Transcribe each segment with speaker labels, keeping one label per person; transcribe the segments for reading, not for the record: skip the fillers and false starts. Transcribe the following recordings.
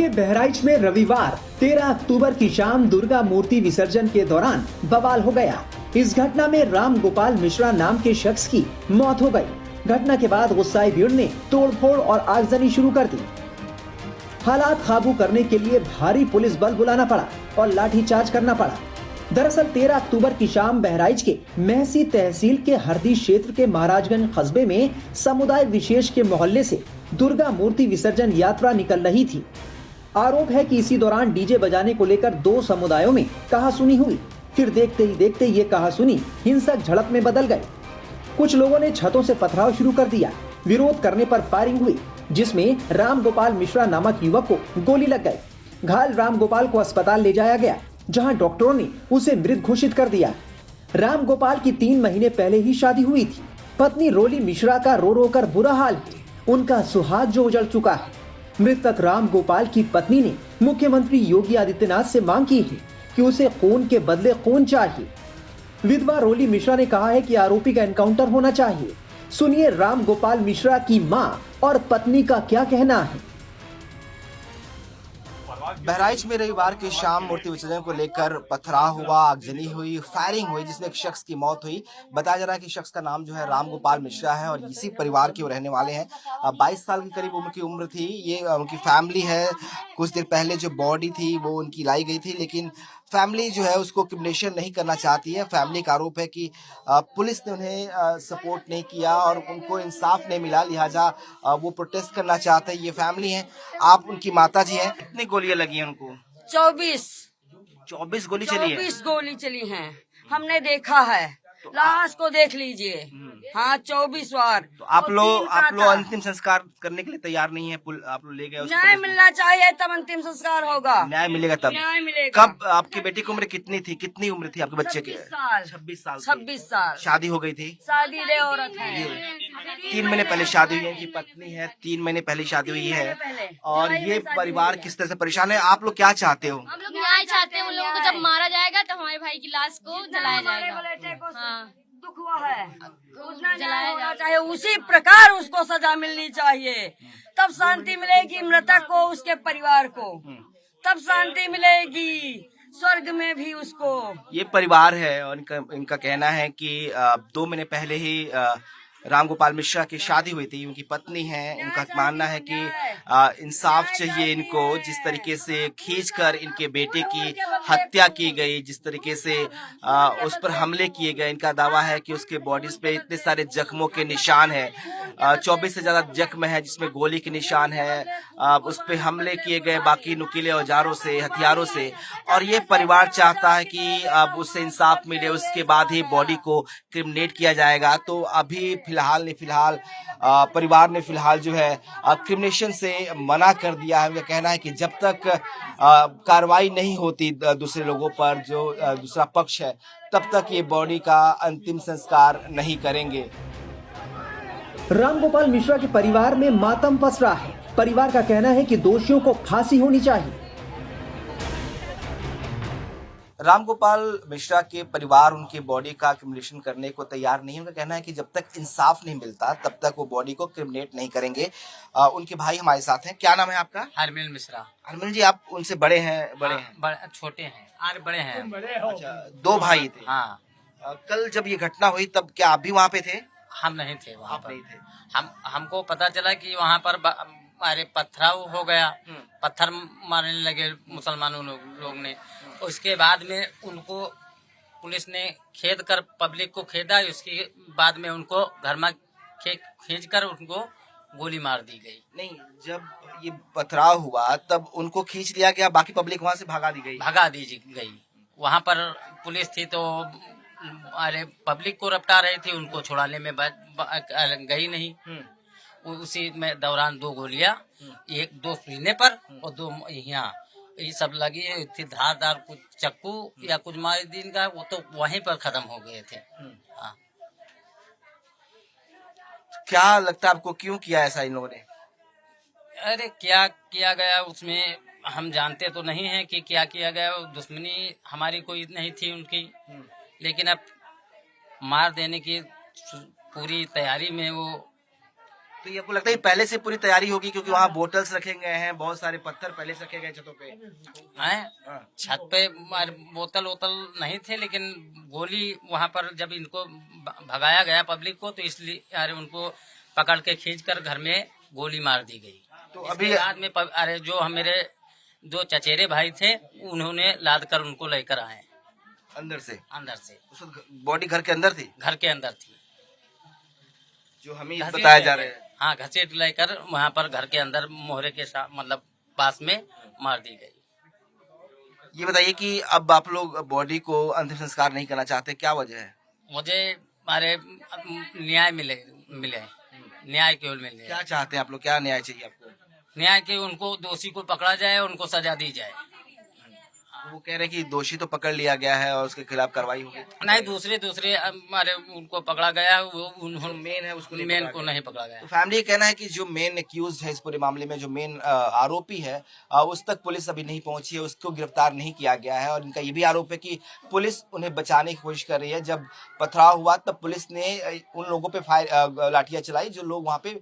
Speaker 1: देखिए, बहराइच में रविवार 13 अक्टूबर की शाम दुर्गा मूर्ति विसर्जन के दौरान बवाल हो गया। इस घटना में राम गोपाल मिश्रा नाम के शख्स की मौत हो गई। घटना के बाद गुस्साई भीड़ ने तोड़फोड़ और आगजनी शुरू कर दी। हालात काबू करने के लिए भारी पुलिस बल बुलाना पड़ा और लाठीचार्ज करना पड़ा। दरअसल 13 अक्टूबर की शाम बहराइच के महसी तहसील के हरदी क्षेत्र के महाराजगंज कस्बे में समुदाय विशेष के मोहल्ले से दुर्गा मूर्ति विसर्जन यात्रा निकल रही थी। आरोप है कि इसी दौरान डीजे बजाने को लेकर दो समुदायों में कहासुनी हुई। फिर देखते ही देखते ये कहासुनी हिंसक झड़प में बदल गई। कुछ लोगों ने छतों से पथराव शुरू कर दिया। विरोध करने पर फायरिंग हुई, जिसमें राम गोपाल मिश्रा नामक युवक को गोली लग गई। घायल राम गोपाल को अस्पताल ले जाया गया, जहां डॉक्टरों ने उसे मृत घोषित कर दिया। राम गोपाल की 3 महीने पहले ही शादी हुई थी। पत्नी रोली मिश्रा का रो रो कर बुरा हाल है। उनका सुहाग जो उजड़ चुका है। मृतक राम गोपाल की पत्नी ने मुख्यमंत्री योगी आदित्यनाथ से मांग की है कि उसे खून के बदले खून चाहिए। विधवा रोली मिश्रा ने कहा है कि आरोपी का एनकाउंटर होना चाहिए। सुनिए राम गोपाल मिश्रा की मां और पत्नी का क्या कहना है।
Speaker 2: बहराइच में रविवार की शाम मूर्ति विसर्जन को लेकर पथराव हुआ, आगजनी हुई, फायरिंग हुई, जिसमें एक शख्स की मौत हुई। बताया जा रहा है कि शख्स का नाम जो है राम गोपाल मिश्रा है और इसी परिवार के वो रहने वाले हैं। 22 साल के करीब उनकी उम्र थी। ये उनकी फैमिली है। कुछ देर पहले जो बॉडी थी वो उनकी लाई गई थी, लेकिन फैमिली जो है उसको क्रिमिनेशन नहीं करना चाहती है। फैमिली का आरोप है कि पुलिस ने उन्हें सपोर्ट नहीं किया और उनको इंसाफ नहीं मिला, लिहाजा वो प्रोटेस्ट करना चाहते हैं। ये फैमिली है। आप उनकी माता जी हैं। कितनी गोलियां लगी हैं उनको?
Speaker 3: 24
Speaker 2: गोली चली है।
Speaker 3: 24 गोली चली हैं। हमने देखा है। लाश को देख लीजिए। हाँ, 24 बार।
Speaker 2: तो आप लोग अंतिम संस्कार करने के लिए तैयार नहीं है? आप लोग ले गए उसको?
Speaker 3: न्याय मिलना चाहिए, तब अंतिम संस्कार होगा।
Speaker 2: न्याय मिलेगा तब?
Speaker 3: न्याय मिलेगा।
Speaker 2: कब? आपकी बेटी की उम्र कितनी थी? कितनी उम्र थी आपके बच्चे की? 26 साल। शादी हो गई थी?
Speaker 3: शादी दे औरत है।
Speaker 2: 3 महीने पहले शादी हुई है। इनकी पत्नी है, 3 महीने पहले शादी हुई है। और ये परिवार किस तरह से परेशान है? आप लोग क्या चाहते हो?
Speaker 4: हम लोग न्याय चाहते हैं। उन लोगों को जब मारा जाएगा तो हमारे भाई की लाश को जलाया जाएगा। हाँ,
Speaker 3: दुख हुआ है, उतना न्याय होना चाहिए। उसी प्रकार उसको सजा मिलनी चाहिए, तब शांति मिलेगी मृतक को, उसके परिवार को, तब शांति मिलेगी स्वर्ग में भी उसको।
Speaker 2: ये परिवार है और इनका कहना है कि 2 महीने पहले ही राम गोपाल मिश्रा की शादी हुई थी। उनकी पत्नी है। उनका मानना है कि इंसाफ चाहिए इनको। जिस तरीके से खींचकर इनके बेटे की हत्या की गई, जिस तरीके से उस पर हमले किए गए, इनका दावा है कि उसके बॉडीज पे इतने सारे जख्मों के निशान है। 24 से ज्यादा जख्म है, जिसमें गोली के निशान है। उस पे हमले किए गए बाकी नुकीले औजारों से, हथियारों से। और ये परिवार चाहता है कि अब उससे इंसाफ मिले, उसके बाद ही बॉडी को क्रिमिनेट किया जाएगा। तो अभी फिलहाल परिवार ने जो है क्रिमिनेशन से मना कर दिया है। उनका कहना है कि जब तक कार्रवाई नहीं होती दूसरे लोगों पर, जो दूसरा पक्ष है, तब तक ये बॉडी का अंतिम संस्कार नहीं करेंगे।
Speaker 1: राम गोपाल मिश्रा के परिवार में मातम पस रहा है। परिवार का कहना है कि दोषियों को फांसी होनी चाहिए।
Speaker 2: राम गोपाल मिश्रा के परिवार उनकी बॉडी का क्रिमिनेशन करने को तैयार नहीं है। उनका कहना है कि जब तक इंसाफ नहीं मिलता तब तक वो बॉडी को क्रिमिनेट नहीं करेंगे। उनके भाई हमारे साथ हैं। क्या नाम है आपका?
Speaker 5: हरमिल मिश्रा।
Speaker 2: हरमिल जी, आप उनसे बड़े हैं?
Speaker 5: छोटे हैं और बड़े हैं।
Speaker 2: अच्छा, 2 भाई थे।
Speaker 5: हाँ।
Speaker 2: कल जब ये घटना हुई तब क्या आप भी वहाँ पे थे?
Speaker 5: हम नहीं थे वहाँ पर।
Speaker 2: नहीं थे।
Speaker 5: हमको पता चला कि वहाँ पर अरे पथराव हो गया, पत्थर मारने लगे मुसलमानों लोग ने। उसके बाद में उनको पुलिस ने खेद कर पब्लिक को खेदा। उसके बाद में उनको घर में खींच कर उनको गोली मार दी गई।
Speaker 2: नहीं, जब ये पथराव हुआ तब उनको खींच लिया गया, बाकी पब्लिक वहाँ से भगा दी
Speaker 5: गई। वहाँ पर पुलिस थी तो अरे पब्लिक को रपटा रही थी, उनको छुड़ाने में गई नहीं। उसी में दौरान 2 गोलियां, 2 सीने पर और 2 यहाँ, ये सब लगी थी। धारदार कुछ चक्कू या कुछ मारे दिन का, वो तो वहीं पर खत्म हो गए थे। हाँ।
Speaker 2: क्या लगता है आपको, क्यों किया ऐसा इन लोगों ने?
Speaker 5: अरे क्या किया गया उसमें हम जानते तो नहीं है कि क्या किया गया। दुश्मनी हमारी कोई नहीं थी उनकी, लेकिन अब मार देने की पूरी तैयारी में वो
Speaker 2: तो ये आपको लगता है पहले से पूरी तैयारी होगी, क्योंकि वहाँ बोतल्स रखे गए हैं, बहुत सारे पत्थर पहले से रखे गए छतों पे
Speaker 5: हैं? छत पे बोतल वोतल नहीं थे, लेकिन गोली वहाँ पर जब इनको भगाया गया पब्लिक को, तो इसलिए अरे उनको पकड़ के खींच कर घर में गोली मार दी गई।
Speaker 2: तो अभी
Speaker 5: रात में अरे जो मेरे दो चचेरे भाई थे, उन्होंने लाद कर उनको लेकर आए
Speaker 2: अंदर से
Speaker 5: उस
Speaker 2: बॉडी घर के अंदर थी,
Speaker 5: घर के अंदर थी,
Speaker 2: जो हमें बताया जा रहा है।
Speaker 5: हाँ, घसीट लेकर वहाँ पर घर के अंदर मोहरे के साथ मतलब पास में मार दी गई।
Speaker 2: ये बताइए कि अब आप लोग बॉडी को अंतिम संस्कार नहीं करना चाहते, क्या वजह है?
Speaker 5: मुझे अरे न्याय मिले न्याय केवल मिले।
Speaker 2: क्या चाहते हैं आप लोग, क्या न्याय चाहिए आपको?
Speaker 5: न्याय के उनको दोषी को पकड़ा जाए, उनको सजा दी जाए।
Speaker 2: वो कह रहे हैं कि दोषी तो पकड़ लिया गया है और उसके खिलाफ कार्रवाई होगी।
Speaker 5: नहीं, दूसरे अरे उनको पकड़ा गया, उन्होंने
Speaker 2: मेन है उसको
Speaker 5: मेन को नहीं पकड़ा गया।
Speaker 2: तो फैमिली का कहना है कि जो मेन एक्यूज है इस पूरे मामले में, जो मेन आरोपी है, उस तक पुलिस अभी नहीं पहुंची है, उसको गिरफ्तार नहीं किया गया है। और इनका ये भी आरोप है कि पुलिस उन्हें बचाने की कोशिश कर रही है। जब पथराव हुआ तब पुलिस ने उन लोगों पे लाठियां चलाई जो लोग वहाँ पे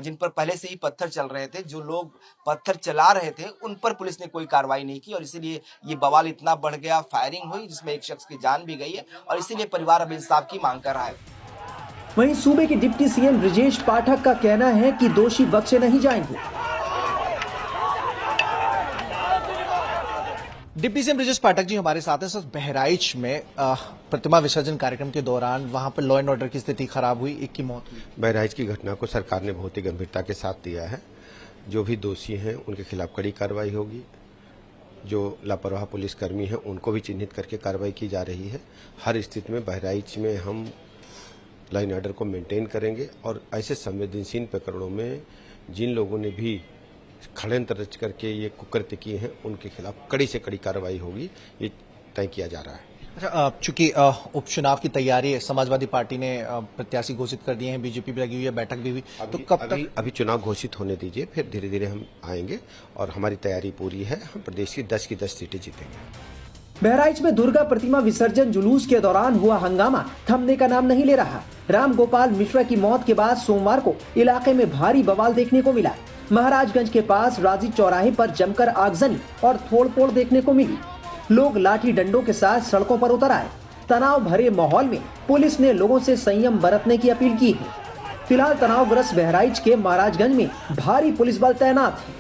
Speaker 2: जिन पर पहले से ही पत्थर चल रहे थे, जो लोग पत्थर चला रहे थे उन पर पुलिस ने कोई कार्रवाई नहीं की, और इसीलिए ये बवाल इतना बढ़ गया। फायरिंग हुई जिसमें एक शख्स की जान भी गई है, और इसीलिए परिवार अब इंसाफ की मांग कर रहा है।
Speaker 1: वहीं सूबे के डिप्टी सीएम ब्रजेश पाठक का कहना है कि दोषी बख्शे नहीं जाएंगे।
Speaker 6: डिप्टी सीएम ब्रजेश पाठक जी हमारे साथ हैं। सर, बहराइच में प्रतिमा विसर्जन कार्यक्रम के दौरान वहां पर लॉ एंड ऑर्डर की स्थिति खराब हुई, एक की मौत हुई।
Speaker 7: बहराइच की घटना को सरकार ने बहुत ही गंभीरता के साथ लिया है। जो भी दोषी हैं उनके खिलाफ कड़ी कार्रवाई होगी। जो लापरवाह पुलिसकर्मी हैं उनको भी चिन्हित करके कार्रवाई की जा रही है। हर स्थिति में बहराइच में हम लॉ एंड ऑर्डर को मेंटेन करेंगे, और ऐसे संवेदनशील प्रकरणों में जिन लोगों ने भी षड्यंत्र रच करके ये कुकृत्य किए हैं उनके खिलाफ कड़ी से कड़ी कार्रवाई होगी, ये तय किया जा रहा है।
Speaker 6: अच्छा, चूंकि उपचुनाव की तैयारी है, समाजवादी पार्टी ने प्रत्याशी घोषित कर दिए हैं, बीजेपी भी लगी हुई है, बैठक भी हुई, तो कब तक?
Speaker 7: अभी चुनाव घोषित होने दीजिए, फिर धीरे धीरे हम आएंगे, और हमारी तैयारी पूरी है। हम प्रदेश की 10 की 10 सीटें जीतेंगे।
Speaker 1: बहराइच में दुर्गा प्रतिमा विसर्जन जुलूस के दौरान हुआ हंगामा थमने का नाम नहीं ले रहा। राम गोपाल मिश्रा की मौत के बाद सोमवार को इलाके में भारी बवाल देखने को मिला। महाराजगंज के पास राजी चौराहे पर जमकर आगजनी और तोड़फोड़ देखने को मिली। लोग लाठी डंडों के साथ सड़कों पर उतर आए। तनाव भरे माहौल में पुलिस ने लोगों से संयम बरतने की अपील की है। फिलहाल तनावग्रस्त बहराइच के महाराजगंज में भारी पुलिस बल तैनात है।